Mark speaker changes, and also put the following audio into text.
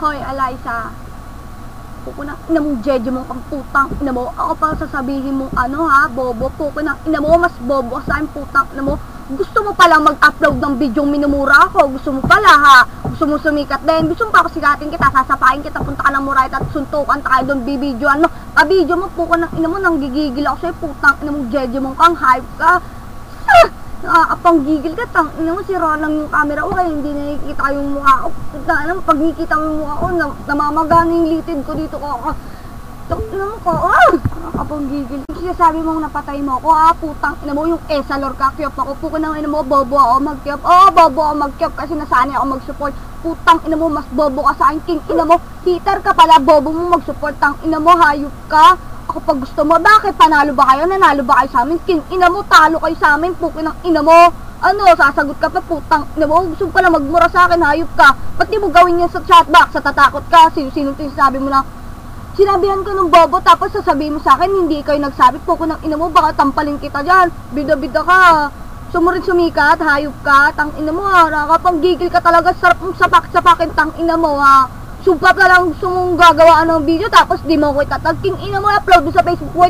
Speaker 1: Hoy, Eliza. Puko ng ina mong jeje mong putang ina mo. Ako pa sasabihin mong ano ha, bobo. Puko ng ina mo, mas bobo sa akin putang ina mo. Gusto mo palang mag-upload ng video minumura ako. Gusto mo pala ha. Gusto mo sumikat din. Gusto mo pa ako sigatin kita, sasapain kita, punta ka ng Murayta at suntukan tayo doon, bibidyoan mo. Pa-video mo, puko ng ina mo, nang gigigil ako sa'yo, putang ina mong jeje mong kang hype ka. Nakakapang gigil ka, tang ina mo, sira lang yung camera ko, kaya hindi nakikita yung mukha ko. Pag nakikita mo yung mukha ko, namamagana yung litid ko dito ko. Tang ina mo ko, nakakapang gigil. Sabi mong napatay mo ako, putang ina mo, yung esalor ka, kiyop ako, puko ng ina mo, bobo ako mag-kiyop. Bobo ako mag-kiyop kasi nasanay ako mag-support. Putang ina mo, mas bobo ka sa akin, king ina mo, hater ka pala, bobo mo mag-support, tang ina mo, hayop ka. Ako pag gusto mo, bakit panalo ba kayo? Nanalo ba kayo sa amin? King ina mo, talo kayo sa amin, pukin ng ina mo. Ano, sasagot ka pa, putang ina mo. Gusto mo pala magmura sa akin, hayop ka. Ba't di mo gawin yan sa chatbox? Sa tatakot ka? Sino-sino sinabi mo na sinabihan ka ng bobo, tapos sasabihin mo sa akin, hindi kayo nagsabi, pukin ng ina mo, baka tampalin kita dyan. Bida-bida ka. Gusto mo rin sumikat, hayop ka, tang ina mo ha. Nakapanggigil ka talaga, sarap mong sapak-sapakin, tang ina mo ha. Sumpap na lang gusto mong gagawa ng video tapos di mo ko itatag. King ina mo, upload mo sa Facebook ko,